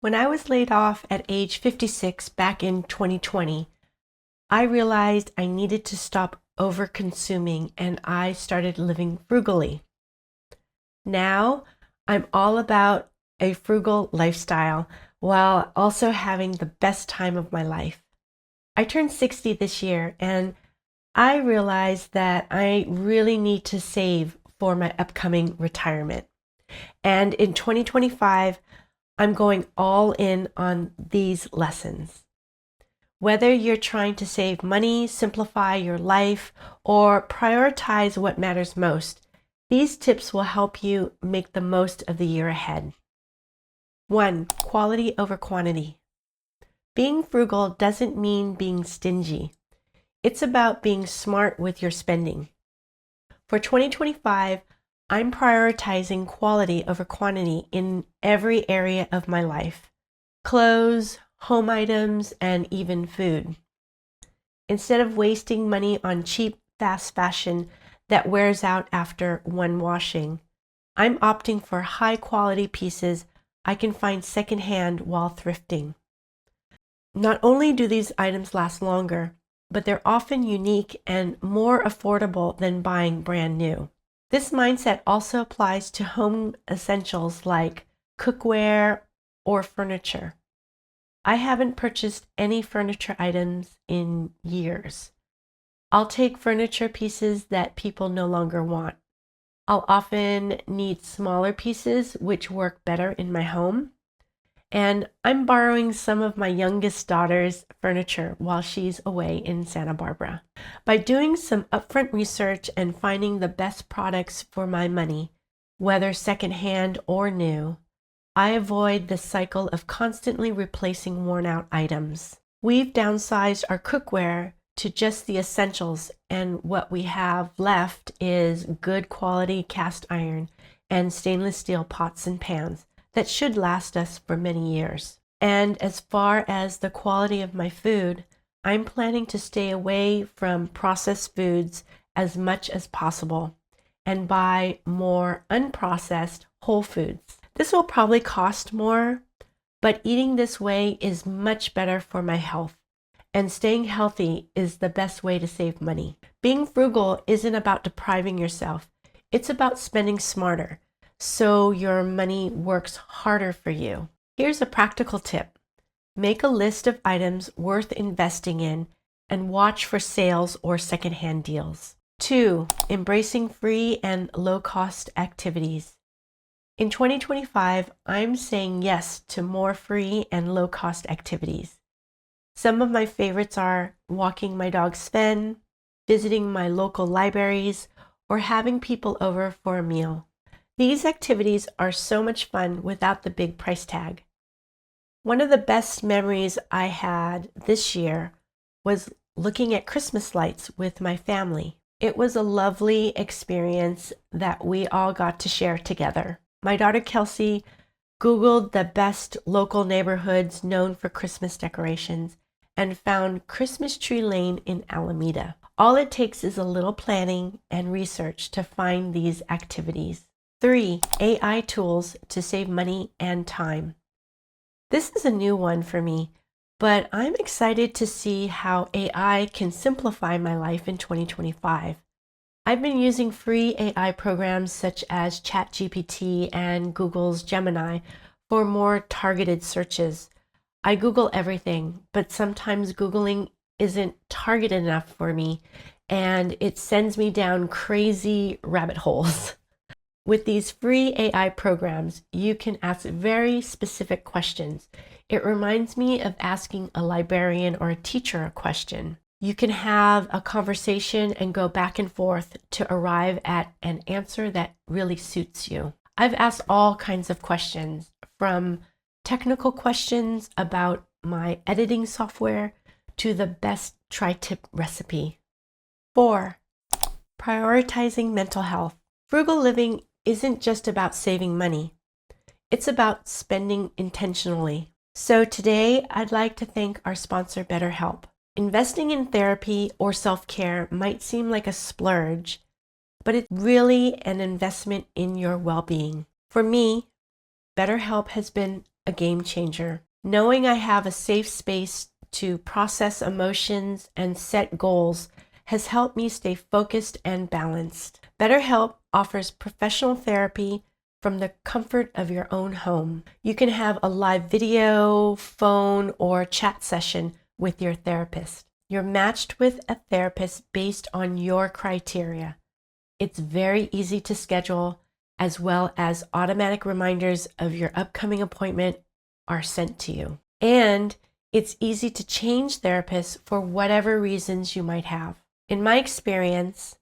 When I was laid off at age 56 back in 2020, I realized I needed to stop over-consuming and I started living frugally. Now, I'm all about a frugal lifestyle while also having the best time of my life. I turned 60 this year and I realized that I really need to save for my upcoming retirement. And in 2025, I'm going all in on these lessons. Whether you're trying to save money, simplify your life, or prioritize what matters most, these tips will help you make the most of the year ahead. 1. Quality over quantity. Being frugal doesn't mean being stingy. It's about being smart with your spending. For 2025, I'm prioritizing quality over quantity in every area of my life: clothes, home items, and even food. Instead of wasting money on cheap, fast fashion that wears out after one washing, I'm opting for high-quality pieces I can find secondhand while thrifting. Not only do these items last longer, but they're often unique and more affordable than buying brand new. This mindset also applies to home essentials like cookware or furniture. I haven't purchased any furniture items in years. I'll take furniture pieces that people no longer want. I'll often need smaller pieces which work better in my home. And I'm borrowing some of my youngest daughter's furniture while she's away in Santa Barbara. By doing some upfront research and finding the best products for my money, whether secondhand or new, I avoid the cycle of constantly replacing worn-out items. We've downsized our cookware to just the essentials, and what we have left is good quality cast iron and stainless steel pots and pans that should last us for many years. And as far as the quality of my food, I'm planning to stay away from processed foods as much as possible and buy more unprocessed whole foods. This will probably cost more, but eating this way is much better for my health, and staying healthy is the best way to save money. Being frugal isn't about depriving yourself. It's about spending smarter, so your money works harder for you. Here's a practical tip. Make a list of items worth investing in and watch for sales or secondhand deals. 2. Embracing free and low-cost activities. In 2025, I'm saying yes to more free and low-cost activities. Some of my favorites are walking my dog Sven, visiting my local libraries, or having people over for a meal. These activities are so much fun without the big price tag. One of the best memories I had this year was looking at Christmas lights with my family. It was a lovely experience that we all got to share together. My daughter Kelsey Googled the best local neighborhoods known for Christmas decorations and found Christmas Tree Lane in Alameda. All it takes is a little planning and research to find these activities. 3. AI tools to save money and time. This is a new one for me, but I'm excited to see how AI can simplify my life in 2025. I've been using free AI programs such as ChatGPT and Google's Gemini for more targeted searches. I Google everything, but sometimes Googling isn't targeted enough for me, and it sends me down crazy rabbit holes. With these free AI programs, you can ask very specific questions. It reminds me of asking a librarian or a teacher a question. You can have a conversation and go back and forth to arrive at an answer that really suits you. I've asked all kinds of questions, from technical questions about my editing software to the best tri-tip recipe. 4. Prioritizing mental health. Frugal living isn't just about saving money. It's about spending intentionally. So today, I'd like to thank our sponsor, BetterHelp. Investing in therapy or self-care might seem like a splurge, but it's really an investment in your well-being. For me, BetterHelp has been a game changer. Knowing I have a safe space to process emotions and set goals has helped me stay focused and balanced. BetterHelp offers professional therapy from the comfort of your own home. You can have a live video, phone, or chat session with your therapist. You're matched with a therapist based on your criteria. It's very easy to schedule, as well as automatic reminders of your upcoming appointment are sent to you. And it's easy to change therapists for whatever reasons you might have. In my experience,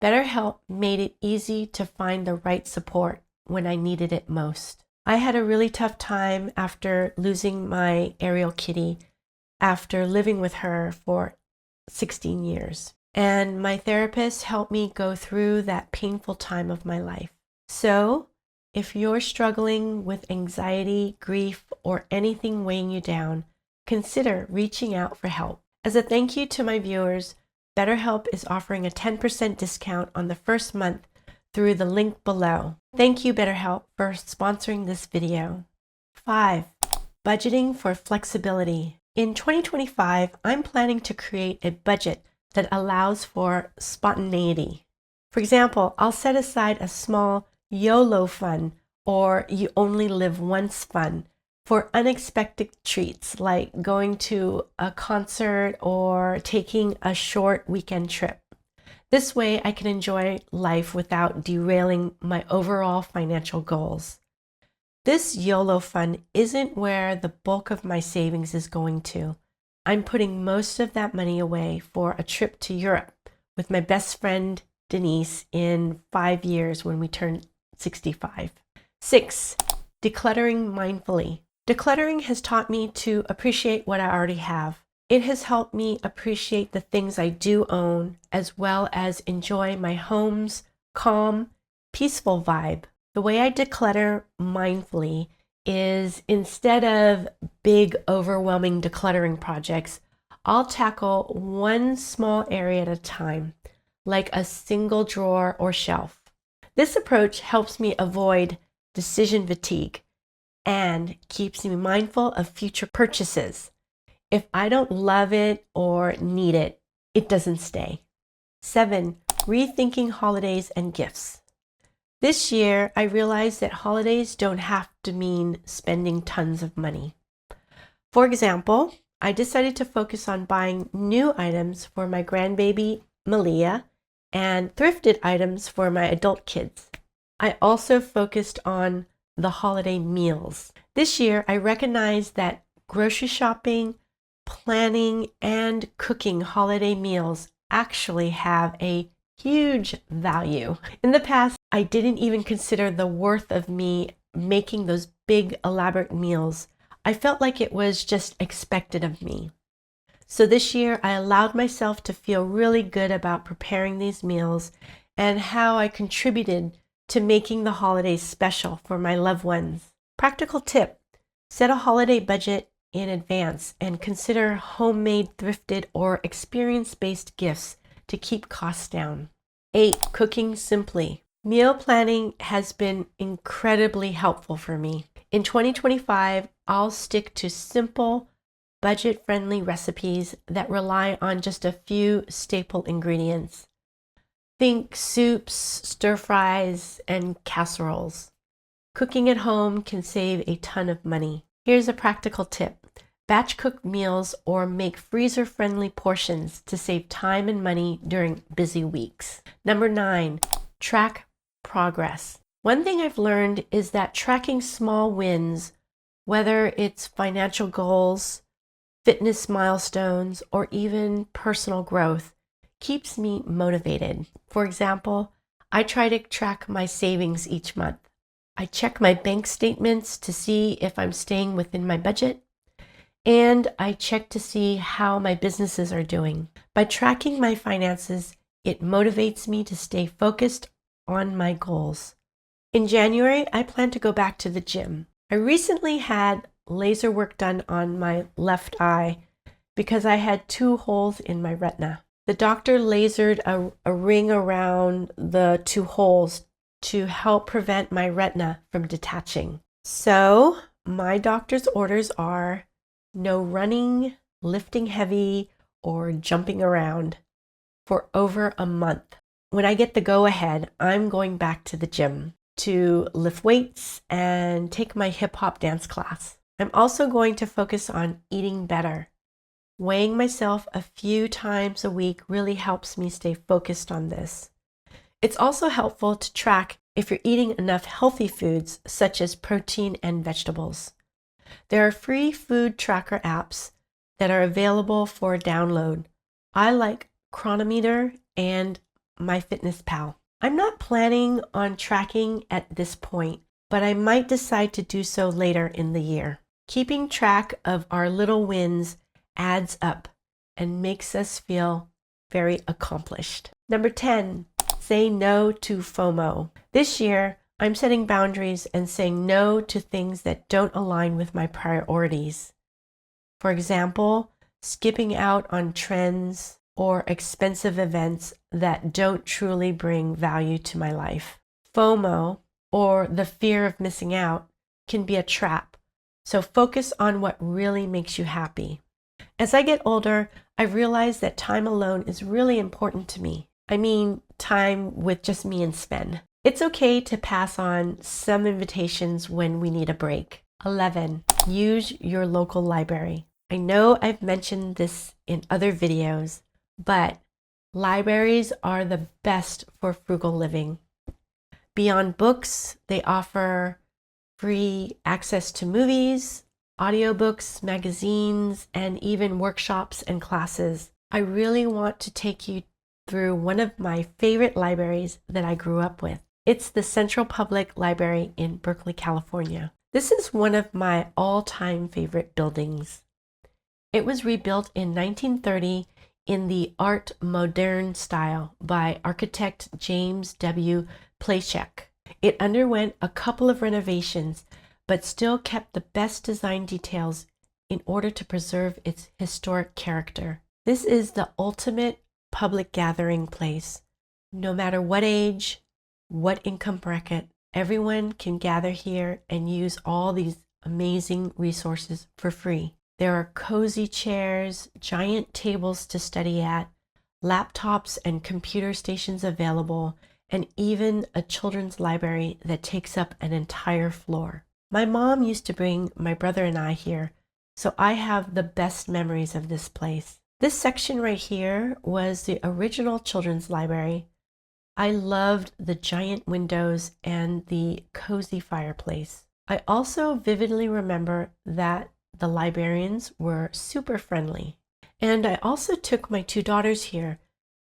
BetterHelp made it easy to find the right support when I needed it most. I had a really tough time after losing my Ariel kitty after living with her for 16 years. And my therapist helped me go through that painful time of my life. So, if you're struggling with anxiety, grief, or anything weighing you down, consider reaching out for help. As a thank you to my viewers, BetterHelp is offering a 10% discount on the first month through the link below. Thank you, BetterHelp, for sponsoring this video. 5. Budgeting for flexibility. In 2025, I'm planning to create a budget that allows for spontaneity. For example, I'll set aside a small YOLO fund, or you only live once fund, for unexpected treats like going to a concert or taking a short weekend trip. This way I can enjoy life without derailing my overall financial goals. This YOLO fund isn't where the bulk of my savings is going to. I'm putting most of that money away for a trip to Europe with my best friend Denise in 5 years when we turn 65. 6. Decluttering mindfully. Decluttering has taught me to appreciate what I already have. It has helped me appreciate the things I do own, as well as enjoy my home's calm, peaceful vibe. The way I declutter mindfully is, instead of big, overwhelming decluttering projects, I'll tackle one small area at a time, like a single drawer or shelf. This approach helps me avoid decision fatigue and keeps me mindful of future purchases. If I don't love it or need it, it doesn't stay. 7. Rethinking holidays and gifts. This year, I realized that holidays don't have to mean spending tons of money. For example, I decided to focus on buying new items for my grandbaby, Malia, and thrifted items for my adult kids. I also focused on the holiday meals. This year, I recognized that grocery shopping, planning, and cooking holiday meals actually have a huge value. In the past, I didn't even consider the worth of me making those big, elaborate meals. I felt like it was just expected of me. So this year, I allowed myself to feel really good about preparing these meals and how I contributed to making the holidays special for my loved ones. Practical tip: set a holiday budget in advance and consider homemade, thrifted, or experience-based gifts to keep costs down. 8. Cooking simply. Meal planning has been incredibly helpful for me. In 2025, I'll stick to simple, budget-friendly recipes that rely on just a few staple ingredients. Think soups, stir-fries, and casseroles. Cooking at home can save a ton of money. Here's a practical tip: batch cook meals or make freezer-friendly portions to save time and money during busy weeks. Number 9, track progress. One thing I've learned is that tracking small wins, whether it's financial goals, fitness milestones, or even personal growth, keeps me motivated. For example, I try to track my savings each month. I check my bank statements to see if I'm staying within my budget, and I check to see how my businesses are doing. By tracking my finances, it motivates me to stay focused on my goals. In January, I plan to go back to the gym. I recently had laser work done on my left eye because I had 2 holes in my retina. The doctor lasered a ring around the 2 holes to help prevent my retina from detaching. So My doctor's orders are no running, lifting heavy, or jumping around for over a month. When I get the go-ahead, I'm going back to the gym to lift weights and take my hip hop dance class. I'm also going to focus on eating better. Weighing myself a few times a week really helps me stay focused on this. It's also helpful to track if you're eating enough healthy foods such as protein and vegetables. There are free food tracker apps that are available for download. I like Chronometer and MyFitnessPal. I'm not planning on tracking at this point, but I might decide to do so later in the year. Keeping track of our little wins adds up and makes us feel very accomplished. Number 10, say no to FOMO. This year, I'm setting boundaries and saying no to things that don't align with my priorities. For example, skipping out on trends or expensive events that don't truly bring value to my life. FOMO, or the fear of missing out, can be a trap, so focus on what really makes you happy. As I get older, I've realized that time alone is really important to me. I mean, time with just me and Sven. It's okay to pass on some invitations when we need a break. 11, use your local library. I know I've mentioned this in other videos, but libraries are the best for frugal living. Beyond books, they offer free access to movies, audiobooks, magazines, and even workshops and classes. I really want to take you through one of my favorite libraries that I grew up with. It's the Central Public Library in Berkeley, California. This is one of my all-time favorite buildings. It was rebuilt in 1930 in the Art Moderne style by architect James W. Plachek. It underwent a couple of renovations, but still kept the best design details in order to preserve its historic character. This is the ultimate public gathering place. No matter what age, what income bracket, everyone can gather here and use all these amazing resources for free. There are cozy chairs, giant tables to study at, laptops and computer stations available, and even a children's library that takes up an entire floor. My mom used to bring my brother and I here, so I have the best memories of this place. This section right here was the original children's library. I loved the giant windows and the cozy fireplace. I also vividly remember that the librarians were super friendly. And I also took my two daughters here,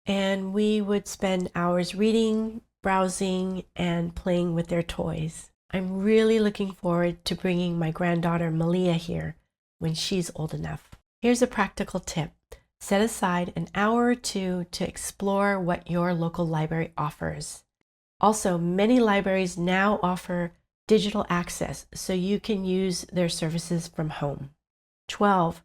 and we would spend hours reading, browsing, and playing with their toys. I'm really looking forward to bringing my granddaughter Malia here when she's old enough. Here's a practical tip. Set aside an hour or two to explore what your local library offers. Also, many libraries now offer digital access, so you can use their services from home. 12,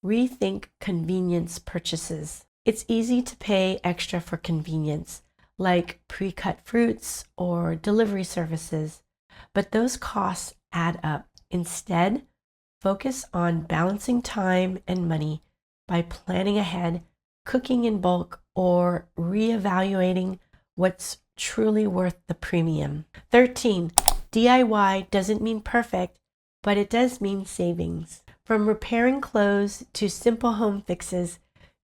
rethink convenience purchases. It's easy to pay extra for convenience, like pre-cut fruits or delivery services, but those costs add up. Instead, focus on balancing time and money by planning ahead, cooking in bulk, or reevaluating what's truly worth the premium. 13, DIY doesn't mean perfect, but it does mean savings. From repairing clothes to simple home fixes,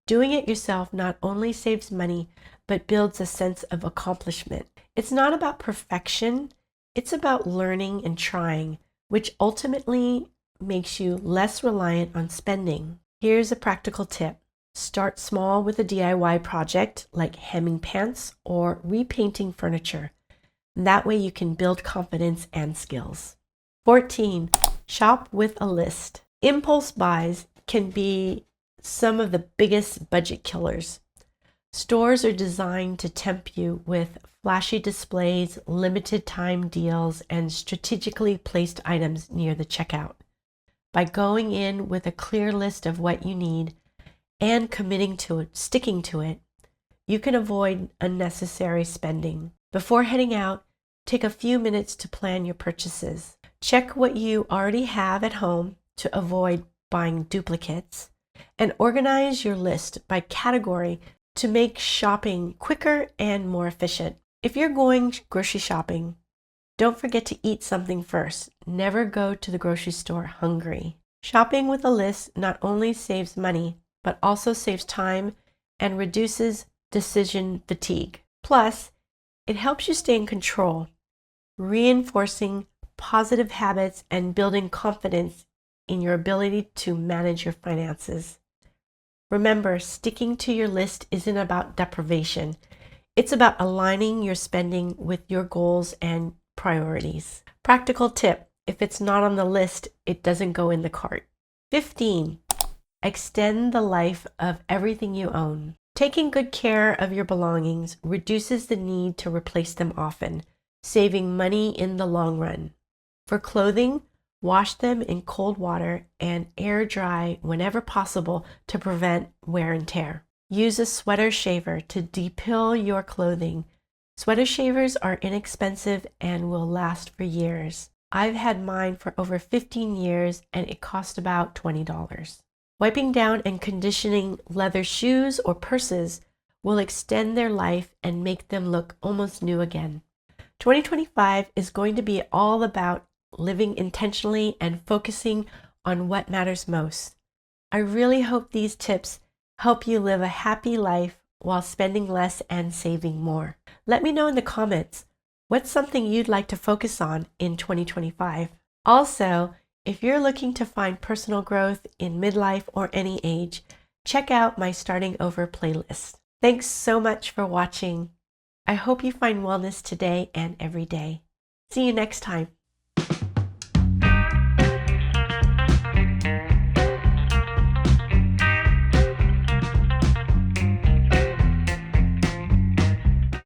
doing it yourself not only saves money, but builds a sense of accomplishment. It's not about perfection, it's about learning and trying, which ultimately makes you less reliant on spending. Here's a practical tip. Start small with a DIY project like hemming pants or repainting furniture. That way you can build confidence and skills. 14, shop with a list. Impulse buys can be some of the biggest budget killers. Stores are designed to tempt you with flashy displays, limited time deals, and strategically placed items near the checkout. By going in with a clear list of what you need and committing to it, sticking to it, you can avoid unnecessary spending. Before heading out, take a few minutes to plan your purchases. Check what you already have at home to avoid buying duplicates, and organize your list by category to make shopping quicker and more efficient. If you're going grocery shopping, don't forget to eat something first. Never go to the grocery store hungry. Shopping with a list not only saves money, but also saves time and reduces decision fatigue. Plus, it helps you stay in control, reinforcing positive habits and building confidence in your ability to manage your finances. Remember, sticking to your list isn't about deprivation. It's about aligning your spending with your goals and priorities. Practical tip: if it's not on the list, it doesn't go in the cart. 15. Extend the life of everything you own. Taking good care of your belongings reduces the need to replace them often, saving money in the long run. For clothing, wash them in cold water and air dry whenever possible to prevent wear and tear. Use a sweater shaver to depill your clothing. Sweater shavers are inexpensive and will last for years. I've had mine for over 15 years and it cost about $20. Wiping down and conditioning leather shoes or purses will extend their life and make them look almost new again. 2025 is going to be all about living intentionally and focusing on what matters most. I really hope these tips help you live a happy life while spending less and saving more. Let me know in the comments what's something you'd like to focus on in 2025. Also, if you're looking to find personal growth in midlife or any age, check out my Starting Over playlist. Thanks so much for watching. I hope you find wellness today and every day. See you next time.